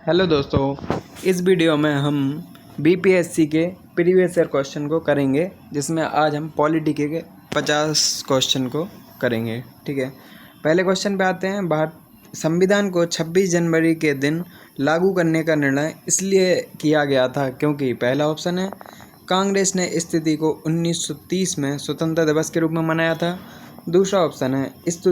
Hello दोस्तों, इस video में हम बीपीएससी के प्रीवियस ईयर क्वेश्चन को करेंगे, जिसमें आज हम पॉलिटी के 50 क्वेश्चन को करेंगे। ठीक है, पहले क्वेश्चन पे आते हैं। भारत संविधान को 26 जनवरी के दिन लागू करने का निर्णय इसलिए किया गया था क्योंकि पहला ऑप्शन है, कांग्रेस ने इस तिथि को 1930 में स्वतंत्रता दिवस के रूप में मनाया था। दूसरा ऑप्शन है, इस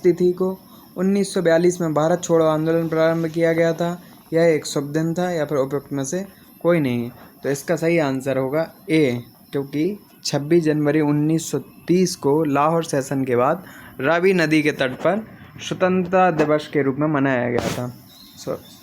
तिथि को 1942 में भारत छोड़ो आंदोलन प्रारंभ किया गया था। यह एक शुभ दिन था, या फिर उपरोक्त में से कोई नहीं। तो इसका सही आंसर होगा ए, क्योंकि 26 जनवरी 1930 को लाहौर सेशन के बाद रावी नदी के तट पर स्वतंत्रता दिवस के रूप में मनाया गया था।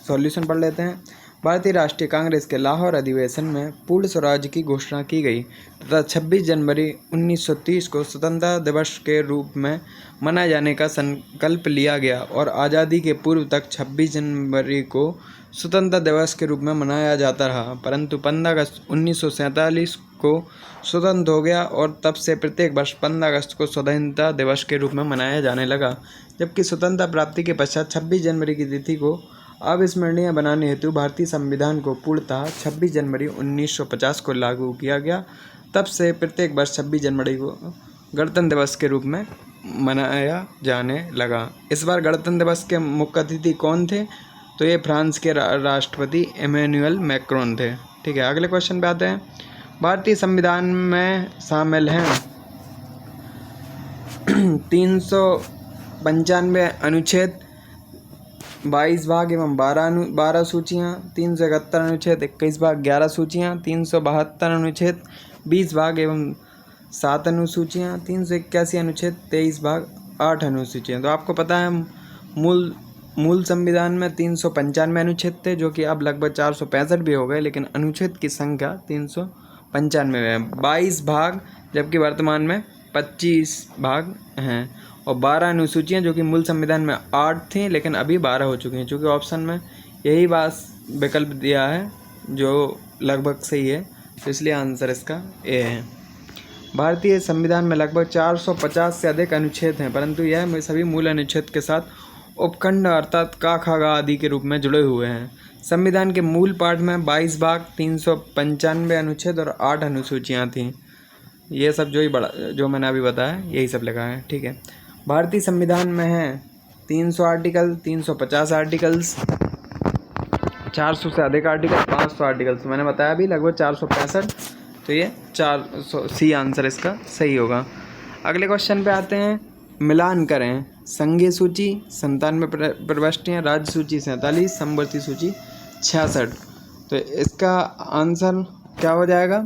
सॉल्यूशन पढ़ लेते हैं। भारतीय राष्ट्रीय कांग्रेस के लाहौर अधिवेशन में पूर्ण स्वराज की घोषणा की गई तथा 26 जनवरी 1930 को स्वतंत्रता दिवस के रूप में मनाए जाने का संकल्प लिया गया और आज़ादी के पूर्व तक 26 जनवरी को स्वतंत्रता दिवस के रूप में मनाया जाता रहा, परंतु 15 अगस्त 1947 को स्वतंत्र हो गया और तब से प्रत्येक वर्ष 15 अगस्त को स्वतंत्रता दिवस के रूप में मनाया जाने लगा। जबकि स्वतंत्रता प्राप्ति के पश्चात 26 जनवरी की तिथि को अविस्मरणीय बनाने हेतु भारतीय संविधान को पूर्णतः 26 जनवरी 1950 को लागू किया गया। तब से प्रत्येक वर्ष 26 जनवरी को गणतंत्र दिवस के रूप में मनाया जाने लगा। इस बार गणतंत्र दिवस के मुख्य अतिथि कौन थे? तो ये फ्रांस के राष्ट्रपति इमैनुअल मैक्रोन थे। ठीक है, अगले क्वेश्चन पे आते हैं। भारतीय संविधान में शामिल हैं 395 अनुच्छेद, 22 भाग एवं 12 सूचियाँ, 371 अनुच्छेद, 21 भाग 11 सूचियाँ, 372 अनुच्छेद, 20 भाग एवं 7 अनुसूचियाँ, 381 अनुच्छेद, 23 भाग 8 अनुसूचियाँ। तो आपको पता है मूल संविधान में 395 अनुच्छेद थे, जो कि अब लगभग 465 भी हो गए, लेकिन अनुच्छेद की संख्या 395 है। 22 भाग, जबकि वर्तमान में 25 भाग हैं, और 12 अनुसूचियाँ जो कि मूल संविधान में 8 थी, लेकिन अभी 12 हो चुकी हैं। चूँकि ऑप्शन में यही विकल्प दिया है जो लगभग सही है, तो इसलिए आंसर इसका ए है। भारतीय संविधान में लगभग 450 से अधिक अनुच्छेद हैं, परंतु यह सभी मूल अनुच्छेद के साथ उपखंड अर्थात का, खा, गा आदि के रूप में जुड़े हुए हैं। संविधान के मूल पाठ में 22 भाग, 395 अनुच्छेद और 8 अनुसूचियाँ थीं। ये सब जो मैंने अभी बताया, यही सब लिखा है। ठीक है, भारतीय संविधान में है 300 आर्टिकल, 350 आर्टिकल्स, 400 से अधिक आर्टिकल, 500 आर्टिकल्स। मैंने बताया अभी लगभग 465, तो ये 400 सी आंसर इसका सही होगा। अगले क्वेश्चन पे आते हैं। मिलान करें। संघीय सूची 97 प्रविष्टियाँ, राज्य सूची 47, समवर्ती सूची 66। तो इसका आंसर क्या हो जाएगा?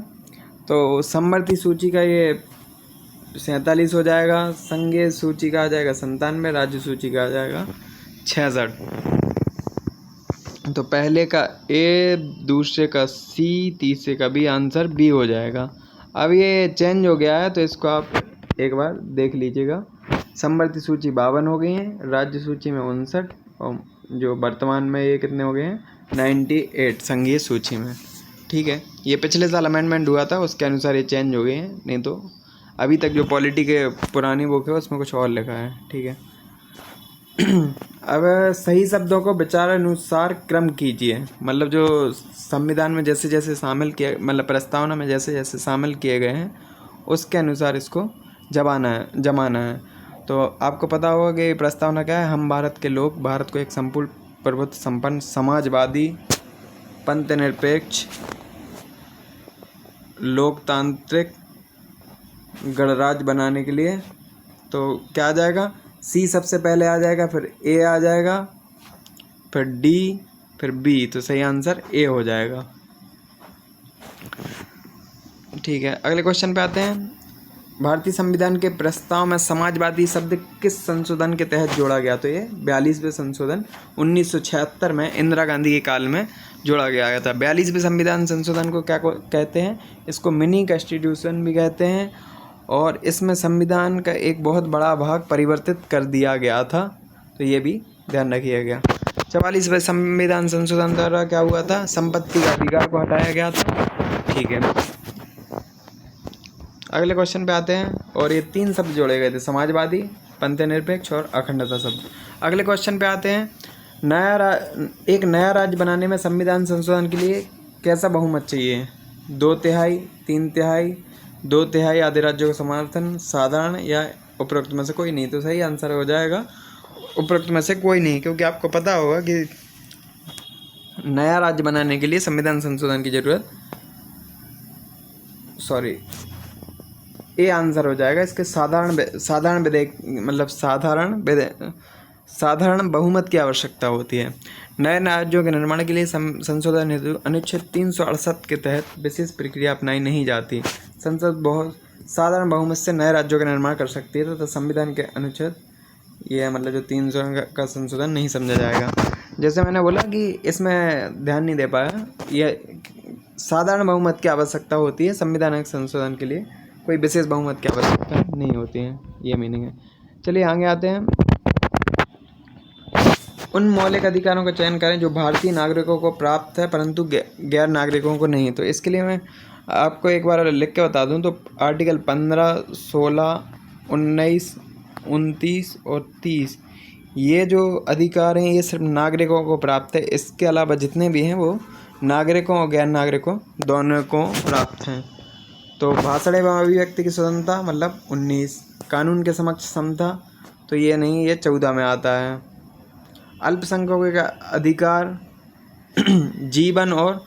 तो समवर्ती सूची का ये 47 हो जाएगा, संघीय सूची का आ जाएगा 97, राज्य सूची का आ जाएगा 66। तो पहले का ए, दूसरे का सी, तीसरे का भी आंसर बी हो जाएगा। अब ये चेंज हो गया है, तो इसको आप एक बार देख लीजिएगा। समवर्ती सूची 52 हो गई हैं, राज्य सूची में 59, और जो वर्तमान में ये कितने हो गए हैं? 98 संघीय सूची में। ठीक है, ये पिछले साल अमेंडमेंट हुआ था, उसके अनुसार ये चेंज हो गए हैं, नहीं तो अभी तक जो पॉलिटी के पुरानी बुक है उसमें कुछ और लिखा है। ठीक है, अब सही शब्दों को विचारानुसार क्रम कीजिए। मतलब जो संविधान में जैसे जैसे शामिल किए, मतलब प्रस्तावना में जैसे जैसे शामिल किए गए हैं, उसके अनुसार इसको जमाना है। तो आपको पता होगा कि प्रस्तावना क्या है? हम भारत के लोग भारत को एक संपूर्ण प्रभुत्व संपन्न समाजवादी पंथ निरपेक्ष लोकतांत्रिक गणराज्य बनाने के लिए, तो क्या आ जाएगा? सी सबसे पहले आ जाएगा, फिर ए आ जाएगा, फिर डी, फिर बी। तो सही आंसर ए हो जाएगा। ठीक है, अगले क्वेश्चन पे आते हैं। भारतीय संविधान के प्रस्ताव में समाजवादी शब्द किस संशोधन के तहत जोड़ा गया? तो ये 42वें संशोधन 1976 में इंदिरा गांधी के काल में जोड़ा गया था। 42वें संविधान संशोधन को क्या कहते हैं? इसको मिनी कॉन्स्टिट्यूशन भी कहते हैं, और इसमें संविधान का एक बहुत बड़ा भाग परिवर्तित कर दिया गया था, तो ये भी ध्यान रखिए गया। 44वें संविधान संशोधन द्वारा क्या हुआ था? संपत्ति का अधिकार को हटाया गया था। ठीक है, अगले क्वेश्चन पे आते हैं, और ये 3 शब्द जोड़े गए थे, समाजवादी, पंथ निरपेक्ष और अखंडता शब्द। अगले क्वेश्चन पे आते हैं। एक नया राज्य बनाने में संविधान संशोधन के लिए कैसा बहुमत चाहिए? 2/3, 3/3, 2/3 आधे राज्यों का समर्थन, साधारण या उपरोक्त में से कोई नहीं। तो सही आंसर हो जाएगा उपरोक्त में से कोई नहीं, क्योंकि आपको पता होगा कि नया राज्य बनाने के लिए संविधान संशोधन की जरूरत, ये आंसर हो जाएगा इसके साधारण बहुमत की आवश्यकता होती है। नए राज्यों के निर्माण के लिए संशोधन हेतु अनुच्छेद 368 के तहत विशेष प्रक्रिया अपनाई नहीं जाती। संसद बहुत साधारण बहुमत से नए राज्यों का निर्माण कर सकती है, तो संविधान के अनुच्छेद ये मतलब जो 300 का संशोधन नहीं समझा जाएगा। जैसे मैंने बोला कि इसमें ध्यान नहीं दे पाया, ये साधारण बहुमत की आवश्यकता होती है संविधान संशोधन के लिए, कोई विशेष बहुमत की आवश्यकता नहीं होती है, ये मीनिंग है। चलिए आगे आते हैं। उन मौलिक अधिकारों का चयन करें जो भारतीय नागरिकों को प्राप्त है परंतु गैर नागरिकों को नहीं। तो इसके लिए मैं आपको एक बार लिख के बता दूं, तो आर्टिकल 15, 16, 19, 29 और 30 ये जो अधिकार हैं ये सिर्फ नागरिकों को प्राप्त है। इसके अलावा जितने भी हैं वो नागरिकों और गैर नागरिकों दोनों को प्राप्त हैं। तो भाषण एवं अभिव्यक्ति की स्वतंत्रता मतलब 19, कानून के समक्ष समता तो ये नहीं, ये 14 में आता है। अल्पसंख्यकों का अधिकार, जीवन और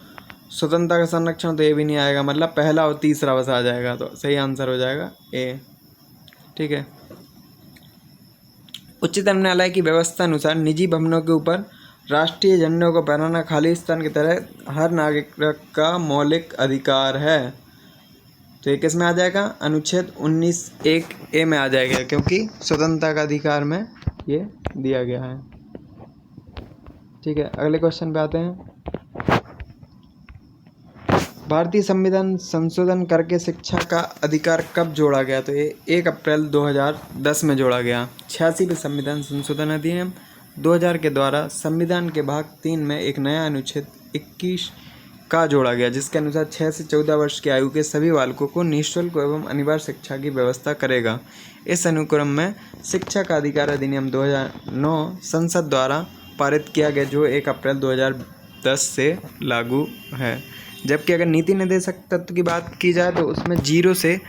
स्वतंत्रता का संरक्षण तो ये भी नहीं आएगा, मतलब पहला और तीसरा बस आ जाएगा, तो सही आंसर हो जाएगा ए। ठीक है। उच्चतम न्यायालय की व्यवस्था अनुसार निजी भवनों के ऊपर राष्ट्रीय झंडों को फहराना खालिस्तान की तरह हर नागरिक का मौलिक अधिकार है। तो ये किस में आ जाएगा? अनुच्छेद 19(1)(a) में आ जाएगा, क्योंकि स्वतंत्रता का अधिकार में ये दिया गया है। ठीक है, अगले क्वेश्चन पे आते हैं। भारतीय संविधान संशोधन करके शिक्षा का अधिकार कब जोड़ा गया? तो ये 1 अप्रैल 2010 में जोड़ा गया। 86वें संविधान संशोधन अधिनियम 2000 के द्वारा संविधान के भाग 3 में एक नया अनुच्छेद 21 का जोड़ा गया, जिसके अनुसार 6 से 14 वर्ष की आयु के सभी बालकों को निःशुल्क एवं अनिवार्य शिक्षा की व्यवस्था करेगा। इस अनुक्रम में शिक्षा का अधिकार अधिनियम 2009 संसद द्वारा पारित किया गया, जो 1 अप्रैल 2010 से लागू है। जबकि अगर नीति निर्देशक तत्व की बात की जाए तो उसमें 0 से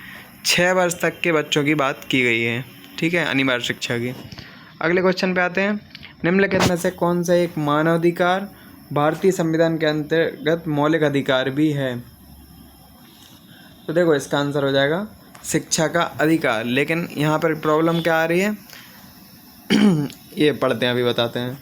6 वर्ष तक के बच्चों की बात की गई है। ठीक है, अनिवार्य शिक्षा की। अगले क्वेश्चन पे आते हैं। निम्नलिखित में से कौन सा एक मानवाधिकार भारतीय संविधान के अंतर्गत मौलिक अधिकार भी है? तो देखो इसका आंसर हो जाएगा शिक्षा का अधिकार। लेकिन यहाँ पर प्रॉब्लम क्या आ रही है ये पढ़ते हैं, अभी बताते हैं।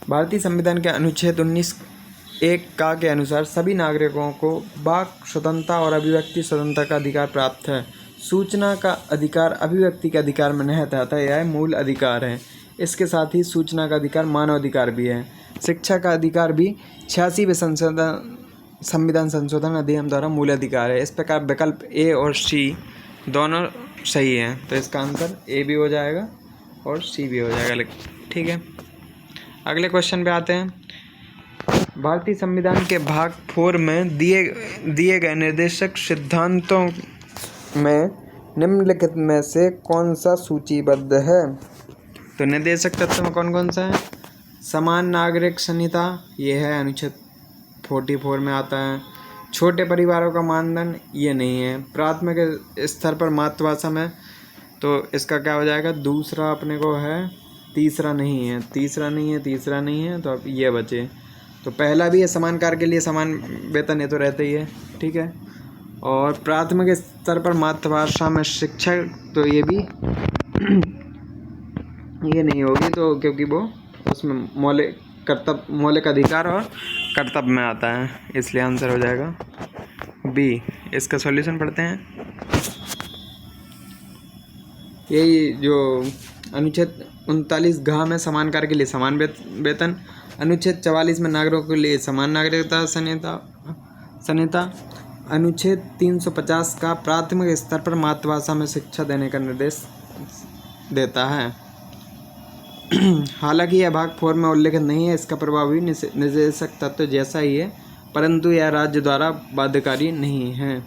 भारतीय संविधान के अनुच्छेद 19(1) का के अनुसार सभी नागरिकों को वाक स्वतंत्रता और अभिव्यक्ति स्वतंत्रता का अधिकार प्राप्त है। सूचना का अधिकार अभिव्यक्ति के अधिकार में निहित आता है, यह मूल अधिकार है। इसके साथ ही सूचना का अधिकार मानव अधिकार भी है। शिक्षा का अधिकार भी 86वें संविधान संशोधन अधिनियम द्वारा मूल अधिकार है। इस प्रकार विकल्प ए और सी दोनों सही हैं, तो इसका आंसर ए भी हो जाएगा और सी भी हो जाएगा। ठीक है, अगले क्वेश्चन पे आते हैं। भारतीय संविधान के भाग 4 में दिए गए निर्देशक सिद्धांतों में निम्नलिखित में से कौन सा सूचीबद्ध है? तो निर्देशक तत्व में कौन कौन सा है? समान नागरिक संहिता, ये है अनुच्छेद 44 में आता है। छोटे परिवारों का मानदंड, ये नहीं है। प्राथमिक स्तर पर मातृभाषा में, तो इसका क्या हो जाएगा? दूसरा अपने को है, तीसरा नहीं है, तीसरा नहीं है, तो अब ये बचे। तो पहला भी है समान कार्य के लिए समान वेतन, ये तो रहता ही है। ठीक है, और प्राथमिक स्तर पर मातृभाषा में शिक्षा, तो ये भी ये नहीं होगी, तो क्योंकि वो उसमें मौलिक अधिकार और कर्तव्य में आता है, इसलिए आंसर हो जाएगा बी। इसका सॉल्यूशन पढ़ते हैं। यही जो अनुच्छेद 39(घ) में समान कार्य के लिए समान वेतन, अनुच्छेद 44 में नागरिकों के लिए समान नागरिकता संहिता, अनुच्छेद 350 का प्राथमिक स्तर पर मातृभाषा में शिक्षा देने का निर्देश देता है। हालांकि यह भाग 4 में उल्लेखित नहीं है, इसका प्रभाव भी निर्देशक तत्व जैसा ही है, परंतु यह राज्य द्वारा बाध्यकारी नहीं है।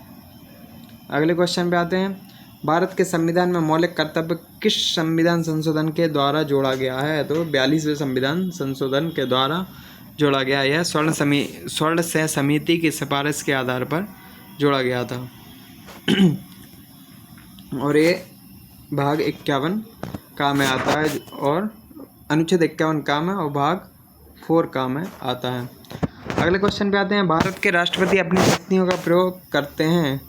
अगले क्वेश्चन पे आते हैं। भारत के संविधान में मौलिक कर्तव्य किस संविधान संशोधन के द्वारा जोड़ा गया है? तो 42वें संविधान संशोधन के द्वारा जोड़ा गया। यह स्वर्ण से समिति की सिफारिश के आधार पर जोड़ा गया था। और ये भाग 51 का में आता है और अनुच्छेद 51 का में और भाग 4 का में आता है। अगले क्वेश्चन पे आते हैं। भारत के राष्ट्रपति अपनी शक्तियों का प्रयोग करते हैं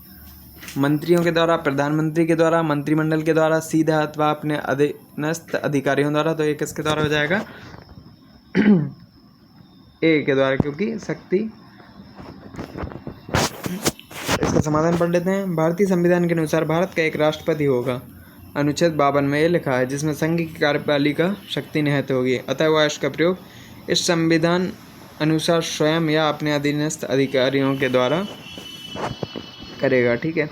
मंत्रियों के द्वारा, प्रधानमंत्री के द्वारा, मंत्रिमंडल के द्वारा, सीधा अथवा अपने अधीनस्थ अधिकारियों द्वारा। तो ये किसके द्वारा हो जाएगा? ए के द्वारा, क्योंकि शक्ति। इसका समाधान पढ़ लेते हैं। भारतीय संविधान के अनुसार भारत का एक राष्ट्रपति होगा। अनुच्छेद 52 में ये लिखा है, जिसमें संघ की कार्यपालिका शक्ति निहित होगी। अतः वह इसका प्रयोग इस संविधान अनुसार स्वयं या अपने अधीनस्थ अधिकारियों के द्वारा करेगा। ठीक है,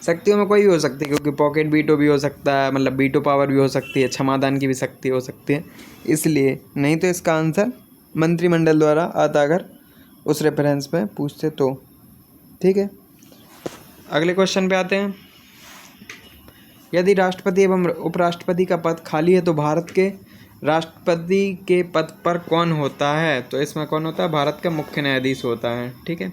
शक्तियों में कोई भी हो सकती है, क्योंकि पॉकेट वीटो भी हो सकता है, मतलब वीटो पावर भी हो सकती है, क्षमादान की भी शक्ति हो सकती है, इसलिए। नहीं तो इसका आंसर मंत्रिमंडल द्वारा आता अगर उस रेफरेंस में पूछते तो। ठीक है, अगले क्वेश्चन पे आते हैं। यदि राष्ट्रपति एवं उपराष्ट्रपति का पद खाली है तो भारत के राष्ट्रपति के पद पर कौन होता है? तो इसमें कौन होता है? भारत का मुख्य न्यायाधीश होता है। ठीक है,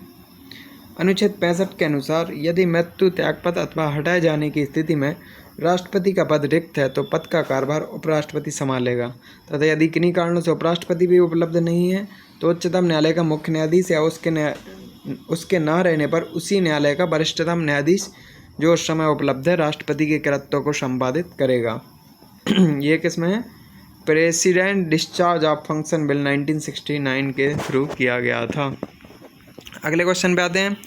अनुच्छेद 65 के अनुसार यदि मृत्यु, त्यागपत्र अथवा हटाए जाने की स्थिति में राष्ट्रपति का पद रिक्त है तो पद का कार्यभार उपराष्ट्रपति संभालेगा, तथा यदि किन्हीं कारणों से उपराष्ट्रपति भी उपलब्ध नहीं है तो उच्चतम न्यायालय का मुख्य न्यायाधीश या उसके न रहने पर उसी न्यायालय का वरिष्ठतम न्यायाधीश जो उस समय उपलब्ध है राष्ट्रपति के कृत्यों को संपादित करेगा। ये किसमें है? President discharge of function bill 1969 के थ्रू किया गया था। अगले क्वेश्चन पे आते हैं।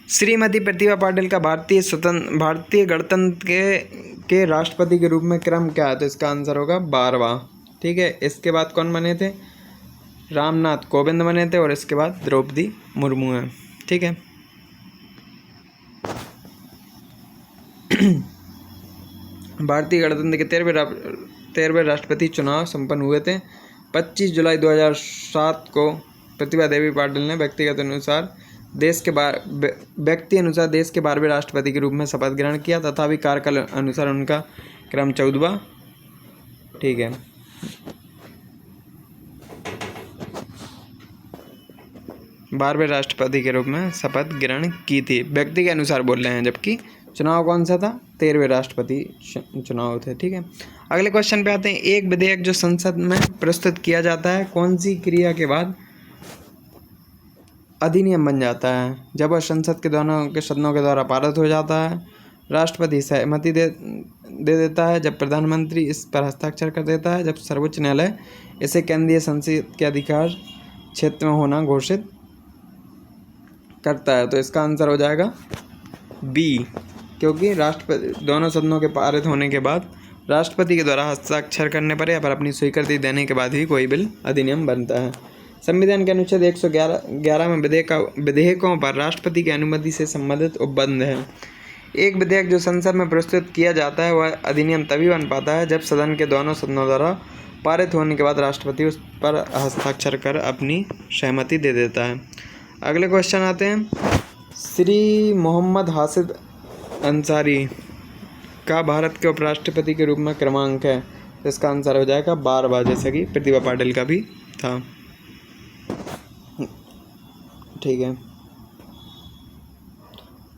श्रीमती प्रतिभा पाटिल का भारतीय गणतंत्र के राष्ट्रपति के रूप में क्रम क्या है? तो इसका आंसर होगा 12वां। ठीक है, इसके बाद कौन बने थे? रामनाथ कोविंद बने थे, और इसके बाद द्रौपदी मुर्मू है। ठीक है, भारतीय गणतंत्र के 13वें राष्ट्रपति चुनाव संपन्न हुए थे। 25 जुलाई 2007 को प्रतिभा देवी पाटिल ने व्यक्ति अनुसार देश के 12वें राष्ट्रपति के रूप में शपथ ग्रहण किया, तथापि कार्यकाल अनुसार उनका क्रम 14वां। ठीक है, 12वें राष्ट्रपति के रूप में शपथ ग्रहण की थी। व्यक्ति के अनुसार बोल रहे हैं, जबकि चुनाव कौन सा था? 13वें राष्ट्रपति चुनाव थे। ठीक है, अगले क्वेश्चन पे आते हैं। एक विधेयक जो संसद में प्रस्तुत किया जाता है कौन सी क्रिया के बाद अधिनियम बन जाता है? जब वह संसद के दोनों के सदनों के द्वारा पारित हो जाता है, राष्ट्रपति सहमति दे देता है, जब प्रधानमंत्री इस पर हस्ताक्षर कर देता है, जब सर्वोच्च न्यायालय इसे केंद्रीय संसद के अधिकार क्षेत्र में होना घोषित करता है। तो इसका आंसर हो जाएगा बी, क्योंकि राष्ट्रपति दोनों सदनों के पारित होने के बाद राष्ट्रपति के द्वारा हस्ताक्षर करने पर या पर अपनी स्वीकृति देने के बाद ही कोई बिल अधिनियम बनता है। संविधान के अनुच्छेद 111 में विधेयकों पर राष्ट्रपति की अनुमति से संबंधित उपबंध है। एक विधेयक जो संसद में प्रस्तुत किया जाता है वह अधिनियम तभी बन पाता है जब सदन के दोनों सदनों द्वारा पारित होने के बाद राष्ट्रपति उस पर हस्ताक्षर कर अपनी सहमति दे देता है। अगले क्वेश्चन आते हैं। श्री मोहम्मद हाशिद अंसारी का भारत के उपराष्ट्रपति के रूप में क्रमांक है? इसका आंसर हो जाएगा 12वां, जैसा कि प्रतिभा पाटिल का भी था। ठीक है,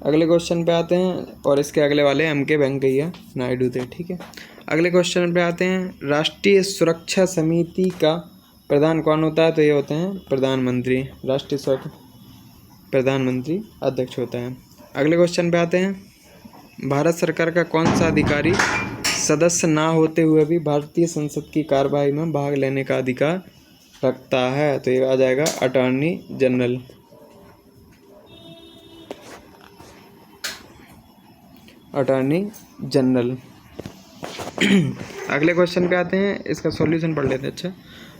अगले क्वेश्चन पे आते हैं, और इसके अगले वाले M.K. वेंकैया नायडू थे। ठीक है, अगले क्वेश्चन पे आते हैं। राष्ट्रीय सुरक्षा समिति का प्रधान कौन होता है? तो ये होते हैं प्रधानमंत्री। राष्ट्रीय सुरक्षा प्रधानमंत्री अध्यक्ष होता है। अगले क्वेश्चन पे आते हैं। भारत सरकार का कौन सा अधिकारी सदस्य ना होते हुए भी भारतीय संसद की कार्यवाही में भाग लेने का अधिकार रखता है? तो ये आ जाएगा अटॉर्नी जनरल। Attorney general. अगले क्वेश्चन पे आते हैं, इसका सॉल्यूशन पढ़ लेते हैं। अच्छा,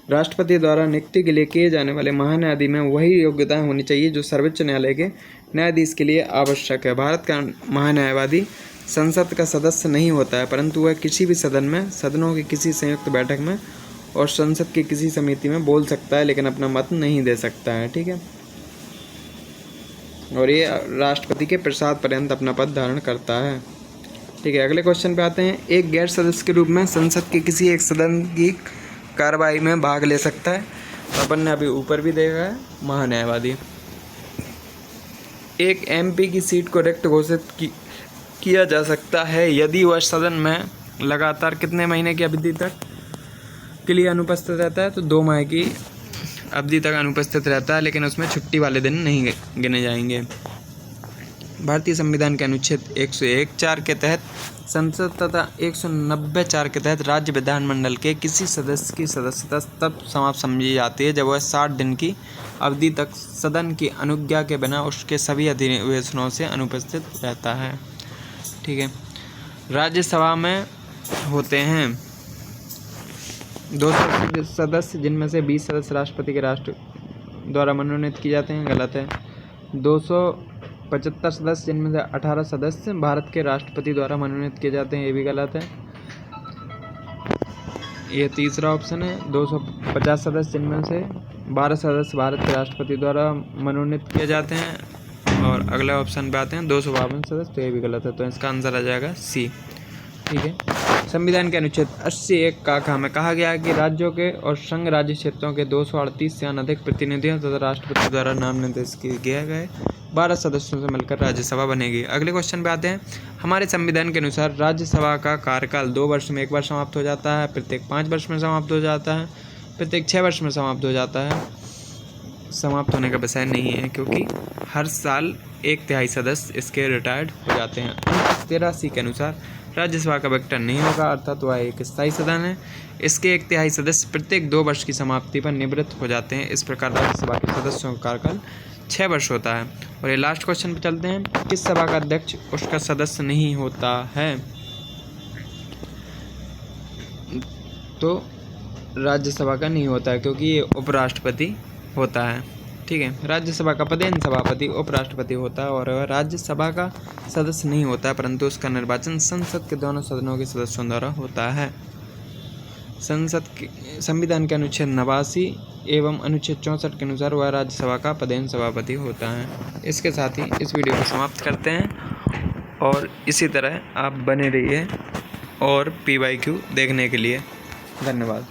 राष्ट्रपति द्वारा नियुक्ति के लिए किए जाने वाले महान्यायाधीश में वही योग्यताएं होनी चाहिए जो सर्वोच्च न्यायालय के न्यायाधीश के लिए आवश्यक है। भारत का महान्यायवादी संसद का सदस्य नहीं होता है, परंतु वह किसी भी सदन में, सदनों की किसी संयुक्त बैठक में और संसद की किसी समिति में बोल सकता है, लेकिन अपना मत नहीं दे सकता है। ठीक है, और ये राष्ट्रपति के प्रसाद पर्यंत अपना पद धारण करता है। ठीक है, अगले क्वेश्चन पे आते हैं। एक गैर सदस्य के रूप में संसद के किसी एक सदन की कार्रवाई में भाग ले सकता है। तो अपन ने अभी ऊपर भी देखा है, महान्यायवादी। एक एमपी की सीट को रिक्त घोषित किया जा सकता है यदि वह सदन में लगातार कितने महीने की अवधि तक के लिए अनुपस्थित रहता है। तो 2 माह की अवधि तक अनुपस्थित रहता है, लेकिन उसमें छुट्टी वाले दिन नहीं गिने जाएंगे। भारतीय संविधान के अनुच्छेद 101(4) के तहत संसद तथा 190(4) के तहत राज्य विधानमंडल के किसी सदस्य की सदस्यता तब समाप्त समझी जाती है जब वह 60 दिन की अवधि तक सदन की अनुज्ञा के बिना उसके सभी अधिवेशनों से अनुपस्थित रहता है। ठीक है, राज्यसभा में होते हैं 200 सदस्य, जिनमें से 20 सदस्य राष्ट्रपति के राष्ट्र द्वारा मनोनीत किए जाते हैं। गलत है। 275 सदस्य, जिनमें से 18 सदस्य भारत के राष्ट्रपति द्वारा मनोनीत किए जाते हैं। ये भी गलत है। ये तीसरा ऑप्शन है। 250 सदस्य, जिनमें से 12 सदस्य भारत के राष्ट्रपति द्वारा मनोनीत किए जाते हैं। और अगले ऑप्शन पे आते हैं 252 सदस्य। तो ये भी गलत है। तो इसका आंसर आ जाएगा सी। ठीक है, संविधान के अनुच्छेद 80(1) का में कहा गया है कि राज्यों के और संघ राज्य क्षेत्रों के 238 से अधिक प्रतिनिधियों तथा राष्ट्रपति द्वारा नाम निर्देशित किए गए 12 सदस्यों से मिलकर राज्यसभा बनेगी। अगले क्वेश्चन पे आते हैं। हमारे संविधान के अनुसार राज्यसभा का कार्यकाल 2 वर्ष में एक बार समाप्त हो जाता है, प्रत्येक 5 वर्ष में समाप्त हो जाता है, प्रत्येक 6 वर्ष में समाप्त हो जाता है। समाप्त होने का विषय नहीं है, क्योंकि हर साल 1/3 सदस्य इसके रिटायर्ड हो जाते हैं। 13C के अनुसार राज्यसभा का विघटन नहीं होगा, अर्थात वह एक स्थायी सदन है। इसके 1/3 सदस्य प्रत्येक 2 वर्ष की समाप्ति पर निवृत्त हो जाते हैं। इस प्रकार राज्यसभा के सदस्यों का कार्यकाल 6 वर्ष होता है। और ये लास्ट क्वेश्चन पे चलते हैं। किस सभा का अध्यक्ष उसका सदस्य नहीं होता है? तो राज्यसभा का नहीं होता है, क्योंकि ये उपराष्ट्रपति होता है। ठीक है, राज्यसभा का पदेन सभापति उपराष्ट्रपति होता है और वह राज्यसभा का सदस्य नहीं होता है, परंतु उसका निर्वाचन संसद के दोनों सदनों के सदस्यों द्वारा होता है। संविधान के अनुच्छेद 89 एवं अनुच्छेद 64 के अनुसार वह राज्यसभा का पदेन सभापति होता है। इसके साथ ही इस वीडियो को समाप्त करते हैं और इसी तरह आप बने रहिए और PYQ देखने के लिए। धन्यवाद।